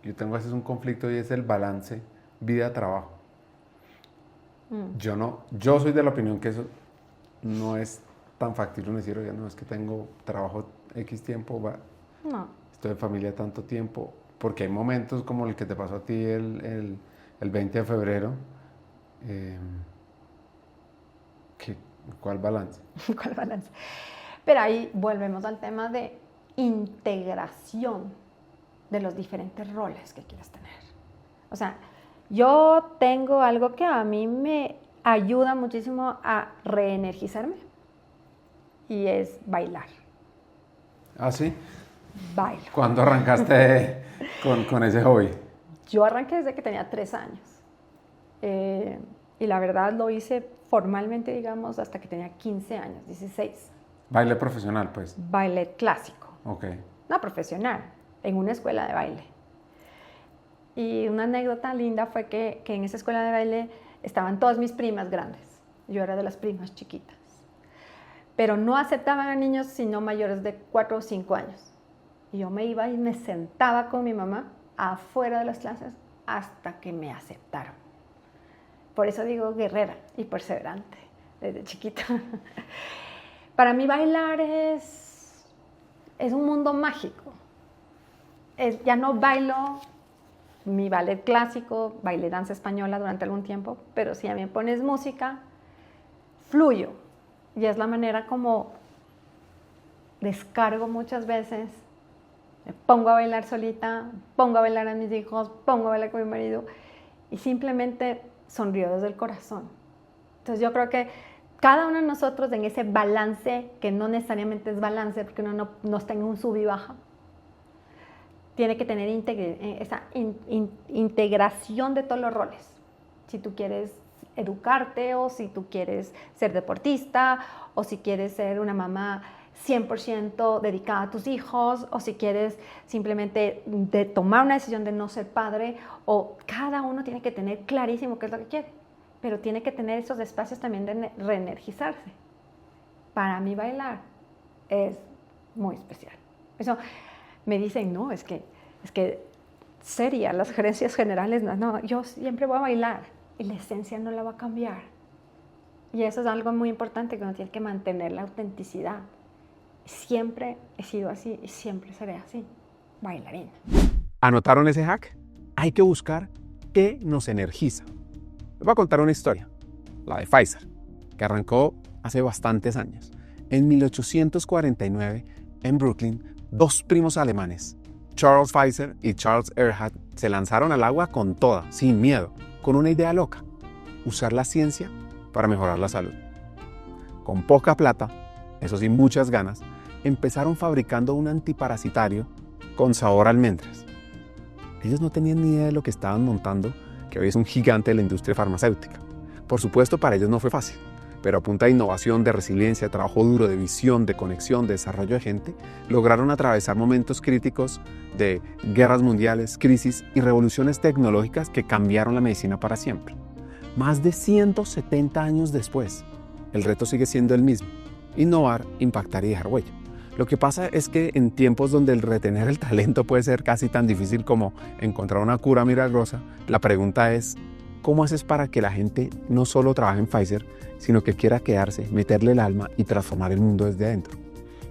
yo tengo a veces un conflicto, y es el balance vida-trabajo. Yo soy de la opinión que eso no es tan factible decir, oye, no, es que tengo trabajo X tiempo, estoy en familia tanto tiempo, porque hay momentos como el que te pasó a ti el 20 de febrero, ¿cuál balance? ¿Cuál balance? Pero ahí volvemos al tema de integración de los diferentes roles que quieres tener. O sea, yo tengo algo que a mí me ayuda muchísimo a reenergizarme, y es bailar. ¿Ah, sí? Bailo. ¿Cuándo arrancaste con ese hobby? Yo arranqué desde que tenía 3 años. Y la verdad lo hice formalmente, digamos, hasta que tenía 15 años, 16. ¿Baile profesional, pues? Baile clásico. Ok. No profesional, en una escuela de baile. Y una anécdota linda fue que en esa escuela de baile estaban todas mis primas grandes. Yo era de las primas chiquitas. Pero no aceptaban a niños sino mayores de 4 o 5 años. Y yo me iba y me sentaba con mi mamá afuera de las clases hasta que me aceptaron. Por eso digo guerrera y perseverante desde chiquita. Para mí bailar es un mundo mágico. Ya no bailo mi ballet clásico, bailé danza española durante algún tiempo, pero si a mí me pones música, fluyo. Y es la manera como descargo muchas veces. Me pongo a bailar solita, pongo a bailar a mis hijos, pongo a bailar con mi marido y simplemente sonrío desde el corazón. Entonces yo creo que cada uno de nosotros en ese balance, que no necesariamente es balance porque uno no está en un sub y baja, tiene que tener esa integración de todos los roles. Si tú quieres educarte o si tú quieres ser deportista o si quieres ser una mamá 100% dedicada a tus hijos o si quieres simplemente tomar una decisión de no ser padre, o cada uno tiene que tener clarísimo qué es lo que quiere, pero tiene que tener esos espacios también de reenergizarse. Para mí bailar es muy especial. Eso me dicen, no, es que seria, las gerencias generales, no, yo siempre voy a bailar y la esencia no la va a cambiar. Y eso es algo muy importante, que uno tiene que mantener la autenticidad. Siempre he sido así y siempre seré así, bailarina. ¿Anotaron ese hack? Hay que buscar qué nos energiza. Les voy a contar una historia, la de Pfizer, que arrancó hace bastantes años. En 1849, en Brooklyn, dos primos alemanes, Charles Pfizer y Charles Erhard, se lanzaron al agua con toda, sin miedo, con una idea loca: usar la ciencia para mejorar la salud. Con poca plata, eso sí, muchas ganas, empezaron fabricando un antiparasitario con sabor a almendras. Ellos no tenían ni idea de lo que estaban montando, que hoy es un gigante de la industria farmacéutica. Por supuesto, para ellos no fue fácil, pero a punta de innovación, de resiliencia, de trabajo duro, de visión, de conexión, de desarrollo de gente, lograron atravesar momentos críticos de guerras mundiales, crisis y revoluciones tecnológicas que cambiaron la medicina para siempre. Más de 170 años después, el reto sigue siendo el mismo: innovar, impactar y dejar huella. Lo que pasa es que en tiempos donde el retener el talento puede ser casi tan difícil como encontrar una cura milagrosa, la pregunta es: ¿cómo haces para que la gente no solo trabaje en Pfizer, sino que quiera quedarse, meterle el alma y transformar el mundo desde adentro?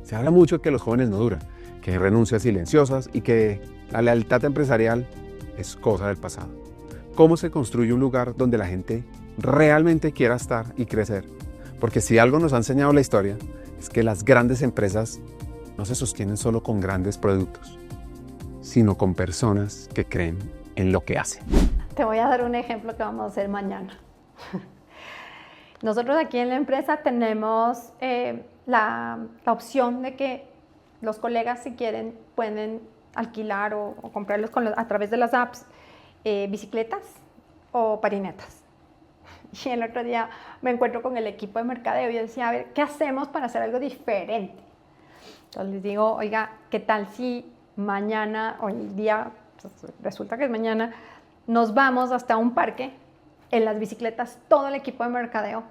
Se habla mucho de que los jóvenes no duran, que hay renuncias silenciosas y que la lealtad empresarial es cosa del pasado. ¿Cómo se construye un lugar donde la gente realmente quiera estar y crecer? Porque si algo nos ha enseñado la historia, es que las grandes empresas no se sostienen solo con grandes productos, sino con personas que creen en lo que hacen. Te voy a dar un ejemplo que vamos a hacer mañana. Nosotros aquí en la empresa tenemos la opción de que los colegas, si quieren, pueden alquilar o comprarlos a través de las apps, bicicletas o patinetas. Y el otro día me encuentro con el equipo de mercadeo y yo decía, a ver, ¿qué hacemos para hacer algo diferente? Entonces les digo, oiga, ¿qué tal si mañana o el día, pues resulta que es mañana, nos vamos hasta un parque en las bicicletas, todo el equipo de mercadeo,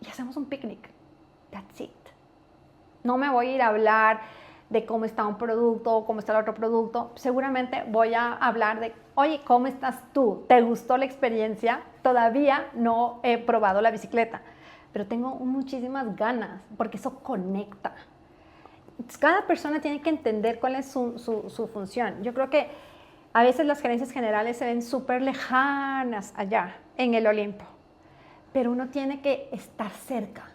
y hacemos un picnic? That's it. No me voy a ir a hablar de cómo está un producto o cómo está el otro producto. Seguramente voy a hablar de, oye, ¿cómo estás tú? ¿Te gustó la experiencia? Todavía no he probado la bicicleta, pero tengo muchísimas ganas porque eso conecta. Entonces, cada persona tiene que entender cuál es su función. Yo creo que a veces las gerencias generales se ven súper lejanas allá en el Olimpo, pero uno tiene que estar cerca.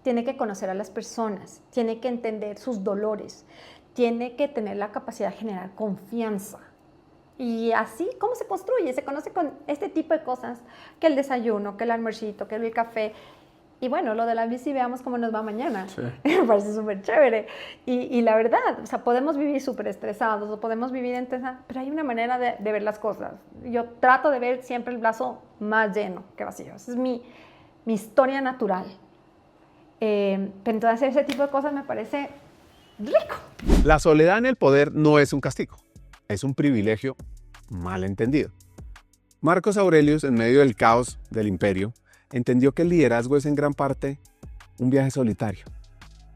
Tiene que conocer a las personas, tiene que entender sus dolores, tiene que tener la capacidad de generar confianza. Y así, ¿cómo se construye? Se conoce con este tipo de cosas, que el desayuno, que el almuercito, que el café. Y bueno, lo de la bici, veamos cómo nos va mañana. Sí. Me parece súper chévere. Y la verdad, o sea, podemos vivir súper estresados o podemos vivir intensa, pero hay una manera de ver las cosas. Yo trato de ver siempre el vaso más lleno que vacío. Esa es mi historia natural. Pero entonces ese tipo de cosas me parece rico. La soledad en el poder no es un castigo, es un privilegio mal entendido. Marcos Aurelius, en medio del caos del imperio, entendió que el liderazgo es en gran parte un viaje solitario,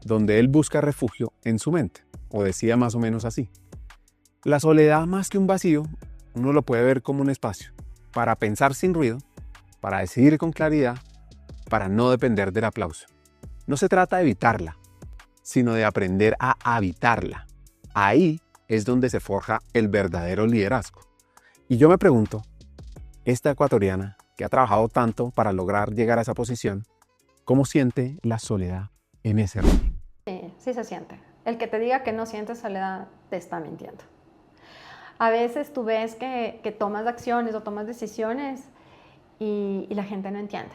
donde él busca refugio en su mente, o decía más o menos así: la soledad, más que un vacío, uno lo puede ver como un espacio para pensar sin ruido, para decidir con claridad, para no depender del aplauso. No se trata de evitarla, sino de aprender a habitarla. Ahí es donde se forja el verdadero liderazgo. Y yo me pregunto, esta ecuatoriana que ha trabajado tanto para lograr llegar a esa posición, ¿cómo siente la soledad en ese rol? Sí, sí se siente. El que te diga que no siente soledad te está mintiendo. A veces tú ves que tomas acciones o tomas decisiones y la gente no entiende.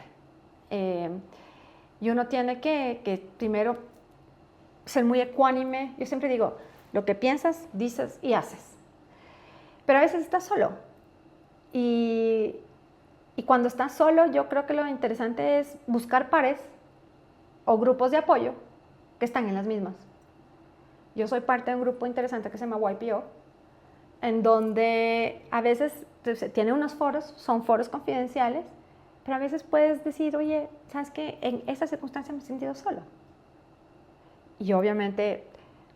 Y uno tiene que primero ser muy ecuánime. Yo siempre digo, lo que piensas, dices y haces. Pero a veces estás solo. Y cuando estás solo, yo creo que lo interesante es buscar pares o grupos de apoyo que están en las mismas. Yo soy parte de un grupo interesante que se llama YPO, en donde a veces tiene unos foros, son foros confidenciales, pero a veces puedes decir, oye, ¿sabes qué? En esta circunstancia me he sentido solo. Y obviamente,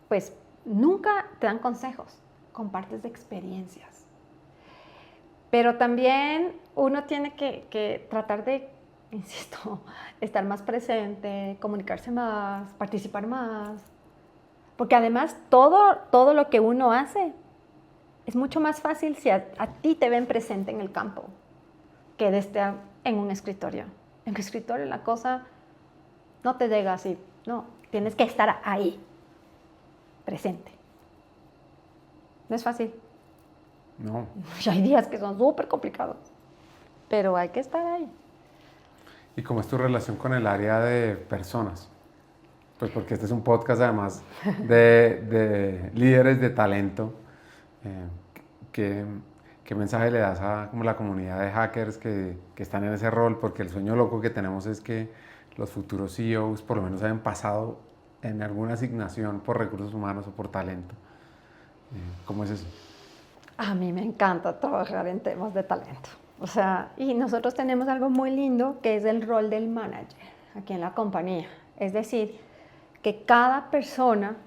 pues, nunca te dan consejos, compartes experiencias. Pero también uno tiene que tratar de, insisto, estar más presente, comunicarse más, participar más. Porque además todo lo que uno hace es mucho más fácil si a ti te ven presente en el campo que desde en un escritorio. En un escritorio la cosa no te llega así, no, tienes que estar ahí, presente. No es fácil. No. Y hay días que son súper complicados, pero hay que estar ahí. ¿Y cómo es tu relación con el área de personas? Pues porque este es un podcast además de líderes de talento. ¿Qué mensaje le das a como la comunidad de hackers que están en ese rol? Porque el sueño loco que tenemos es que los futuros CEOs por lo menos hayan pasado en alguna asignación por recursos humanos o por talento. ¿Cómo es eso? A mí me encanta trabajar en temas de talento. O sea, y nosotros tenemos algo muy lindo que es el rol del manager aquí en la compañía. Es decir, que cada persona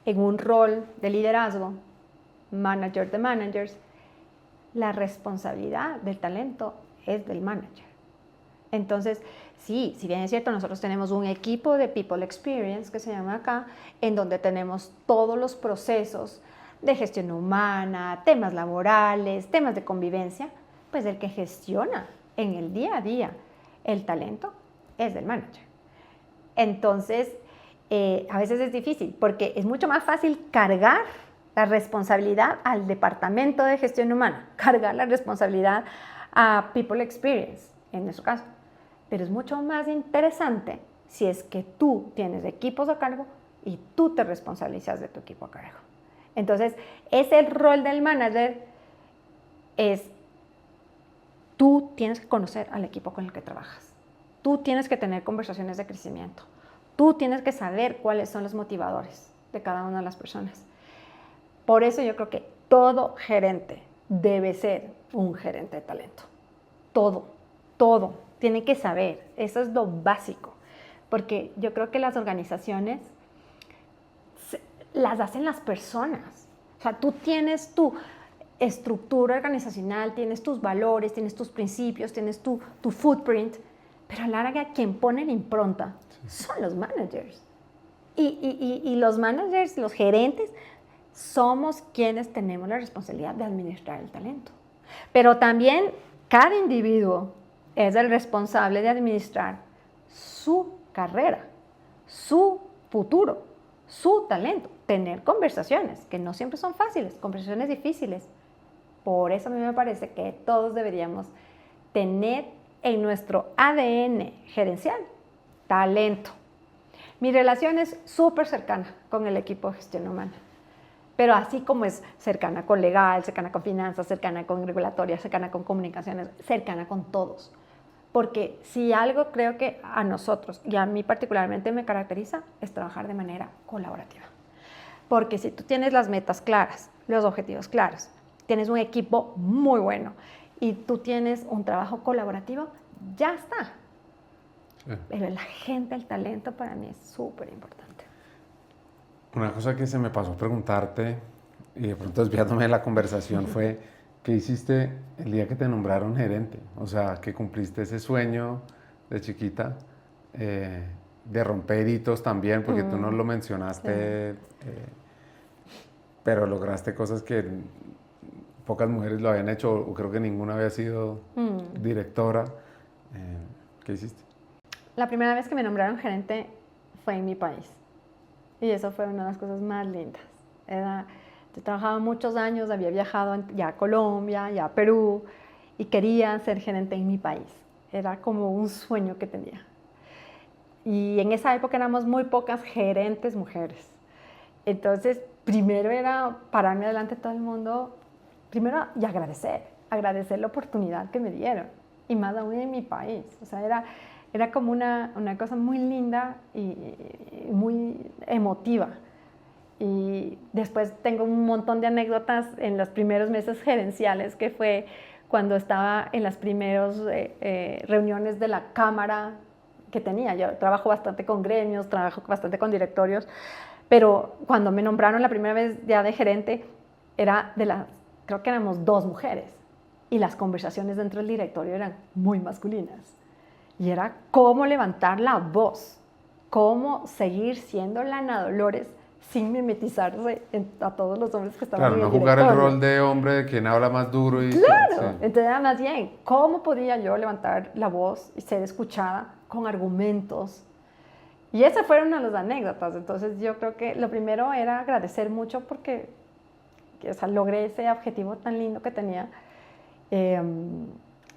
en un rol de liderazgo, manager de managers, la responsabilidad del talento es del manager. Entonces, sí, si bien es cierto, nosotros tenemos un equipo de People Experience, que se llama acá, en donde tenemos todos los procesos de gestión humana, temas laborales, temas de convivencia, pues el que gestiona en el día a día el talento es del manager. Entonces, a veces es difícil porque es mucho más fácil cargar la responsabilidad al departamento de gestión humana, cargar la responsabilidad a People Experience, en nuestro caso. Pero es mucho más interesante si es que tú tienes equipos a cargo y tú te responsabilizas de tu equipo a cargo. Entonces, ese rol del manager es, tú tienes que conocer al equipo con el que trabajas. Tú tienes que tener conversaciones de crecimiento. Tú tienes que saber cuáles son los motivadores de cada una de las personas. Por eso yo creo que todo gerente debe ser un gerente de talento. Todo. Tiene que saber. Eso es lo básico. Porque yo creo que las organizaciones las hacen las personas. O sea, tú tienes tu estructura organizacional, tienes tus valores, tienes tus principios, tienes tu footprint, pero a la larga quien pone la impronta son los managers. Y los managers, los gerentes, somos quienes tenemos la responsabilidad de administrar el talento. Pero también cada individuo es el responsable de administrar su carrera, su futuro, su talento. Tener conversaciones, que no siempre son fáciles, conversaciones difíciles. Por eso a mí me parece que todos deberíamos tener en nuestro ADN gerencial talento. Mi relación es súper cercana con el equipo de gestión humana, pero así como es cercana con legal, cercana con finanzas, cercana con regulatoria, cercana con comunicaciones, cercana con todos. Porque si algo creo que a nosotros y a mí particularmente me caracteriza es trabajar de manera colaborativa. Porque si tú tienes las metas claras, los objetivos claros, tienes un equipo muy bueno y tú tienes un trabajo colaborativo, ya está. Sí. Pero la gente, el talento para mí es súper importante. Una cosa que se me pasó preguntarte, y de pronto desviándome de la conversación, fue ¿Qué hiciste el día que te nombraron gerente? O sea, que cumpliste ese sueño de chiquita, de romper hitos también, porque tú no lo mencionaste, pero lograste cosas que pocas mujeres lo habían hecho, o creo que ninguna había sido directora. ¿Qué hiciste? La primera vez que me nombraron gerente fue en mi país. Y eso fue una de las cosas más lindas. Yo trabajaba muchos años, había viajado ya a Colombia, ya a Perú, y quería ser gerente en mi país. Era como un sueño que tenía. Y en esa época éramos muy pocas gerentes mujeres. Entonces, primero era pararme delante de todo el mundo, primero y agradecer la oportunidad que me dieron, y más aún en mi país. O sea, era como una cosa muy linda y muy emotiva. Y después tengo un montón de anécdotas en los primeros meses gerenciales, que fue cuando estaba en las primeras reuniones de la Cámara que tenía. Yo trabajo bastante con gremios, trabajo bastante con directorios, pero cuando me nombraron la primera vez ya de gerente, creo que éramos 2 mujeres, y las conversaciones dentro del directorio eran muy masculinas. Y era cómo levantar la voz, cómo seguir siendo la Ana Dolores sin mimetizarse a todos los hombres que estaban en el directorio. Claro, no jugar el rol de hombre, de quien habla más duro. Y claro, sí. Entonces era más bien, ¿cómo podía yo levantar la voz y ser escuchada con argumentos? Y esas fueron una de las anécdotas. Entonces yo creo que lo primero era agradecer mucho porque logré ese objetivo tan lindo que tenía.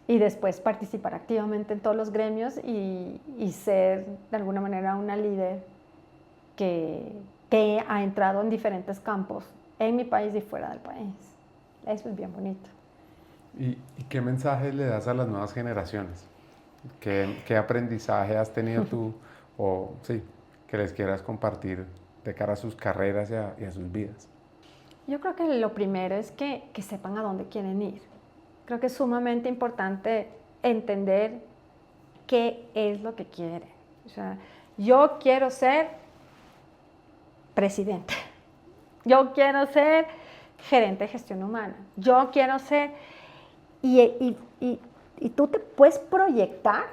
Y después participar activamente en todos los gremios y ser de alguna manera una líder que ha entrado en diferentes campos en mi país y fuera del país. Eso es bien bonito. ¿Y qué mensajes le das a las nuevas generaciones? ¿Qué aprendizaje has tenido tú o sí, que les quieras compartir de cara a sus carreras y a sus vidas? Yo creo que lo primero es que sepan a dónde quieren ir. Creo que es sumamente importante entender qué es lo que quieren. O sea, yo quiero ser presidente. Yo quiero ser gerente de gestión humana. Yo quiero ser... Y tú te puedes proyectar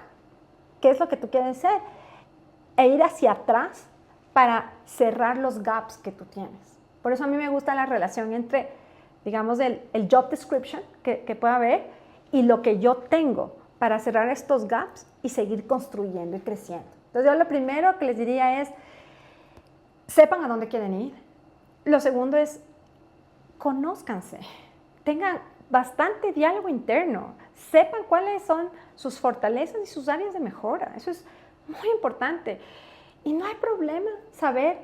qué es lo que tú quieres ser e ir hacia atrás para cerrar los gaps que tú tienes. Por eso a mí me gusta la relación entre, digamos, el job description que pueda haber y lo que yo tengo para cerrar estos gaps y seguir construyendo y creciendo. Entonces yo lo primero que les diría es, sepan a dónde quieren ir. Lo segundo es, conózcanse, tengan bastante diálogo interno, sepan cuáles son sus fortalezas y sus áreas de mejora. Eso es muy importante. Y no hay problema saber,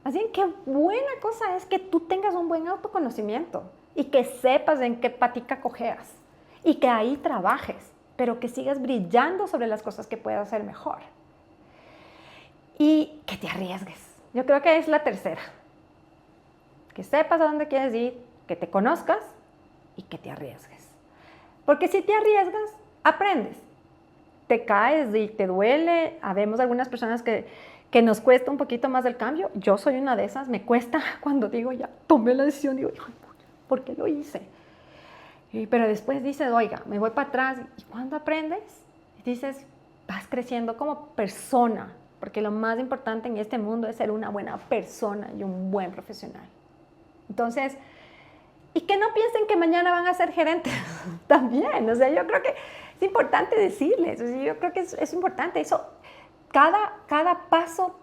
más bien qué buena cosa es que tú tengas un buen autoconocimiento y que sepas en qué patica cojeas y que ahí trabajes, pero que sigas brillando sobre las cosas que puedas hacer mejor. Y que te arriesgues. Yo creo que es la tercera. Que sepas a dónde quieres ir, que te conozcas y que te arriesgues. Porque si te arriesgas, aprendes. Te caes y te duele. Habemos algunas personas que nos cuesta un poquito más el cambio. Yo soy una de esas. Me cuesta cuando digo, ya tomé la decisión. Digo, ¿por qué lo hice? Pero después dices, oiga, me voy para atrás. Y cuando aprendes, dices, vas creciendo como persona. Porque lo más importante en este mundo es ser una buena persona y un buen profesional. Entonces, y que no piensen que mañana van a ser gerentes también. O sea, yo creo que es importante decirles. O sea, yo creo que es importante eso. Cada paso,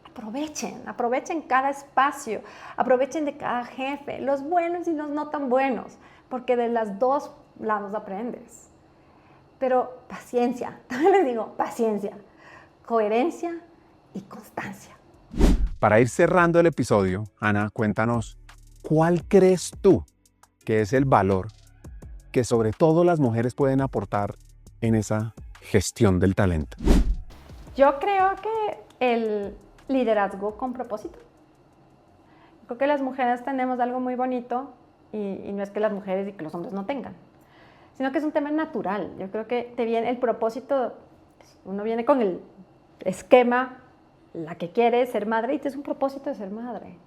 aprovechen cada espacio, aprovechen de cada jefe, los buenos y los no tan buenos, porque de los dos lados aprendes. Pero paciencia, también les digo, paciencia, coherencia y constancia. Para ir cerrando el episodio, Ana, cuéntanos, ¿cuál crees tú que es el valor que sobre todo las mujeres pueden aportar en esa gestión del talento? Yo creo que el liderazgo con propósito. Creo que las mujeres tenemos algo muy bonito y no es que las mujeres y que los hombres no tengan, sino que es un tema natural. Yo creo que te viene el propósito, uno viene con el esquema, la que quiere ser madre y es un propósito de ser madre.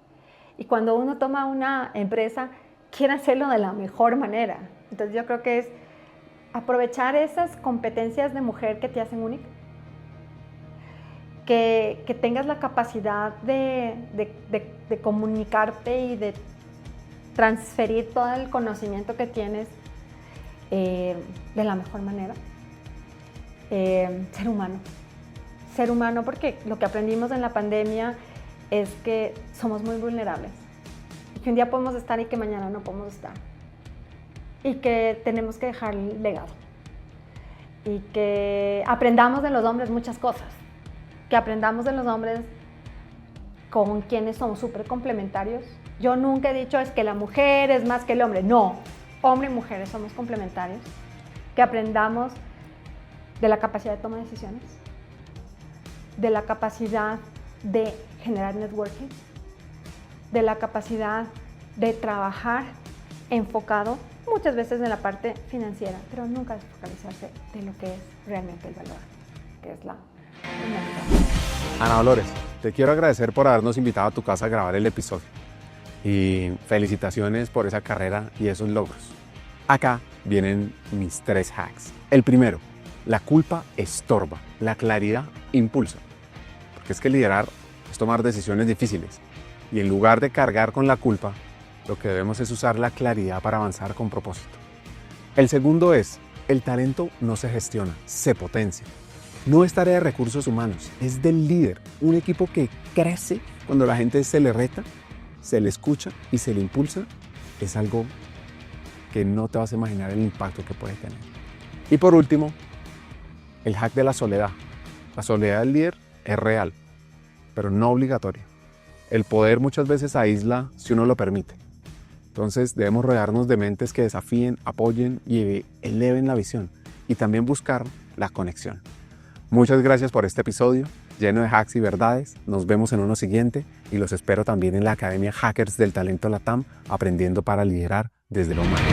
Y cuando uno toma una empresa, quiere hacerlo de la mejor manera. Entonces yo creo que es aprovechar esas competencias de mujer que te hacen única, que tengas la capacidad de comunicarte y de transferir todo el conocimiento que tienes de la mejor manera. Ser humano, porque lo que aprendimos en la pandemia es que somos muy vulnerables y que un día podemos estar y que mañana no podemos estar, y que tenemos que dejar legado, y que aprendamos de los hombres muchas cosas, que aprendamos de los hombres con quienes somos súper complementarios. Yo nunca he dicho es que la mujer es más que el hombre, no, hombre y mujeres somos complementarios, que aprendamos de la capacidad de toma de decisiones, de la capacidad de generar networking, de la capacidad de trabajar enfocado muchas veces en la parte financiera, pero nunca desfocalizarse de lo que es realmente el valor, que es la humanidad. Ana Dolores, te quiero agradecer por habernos invitado a tu casa a grabar el episodio. Y felicitaciones por esa carrera y esos logros. Acá vienen mis 3 hacks. El primero, la culpa estorba, la claridad impulsa. Porque es que liderar es tomar decisiones difíciles. Y en lugar de cargar con la culpa, lo que debemos es usar la claridad para avanzar con propósito. El segundo es, el talento no se gestiona, se potencia. No es tarea de recursos humanos, es del líder. Un equipo que crece cuando la gente se le reta, se le escucha y se le impulsa, es algo que no te vas a imaginar el impacto que puede tener. Y por último, el hack de la soledad. La soledad del líder es real, pero no obligatoria. El poder muchas veces aísla si uno lo permite. Entonces debemos rodearnos de mentes que desafíen, apoyen y eleven la visión, y también buscar la conexión. Muchas gracias por este episodio, lleno de hacks y verdades. Nos vemos en uno siguiente y los espero también en la Academia Hackers del Talento LATAM, aprendiendo para liderar desde lo humano.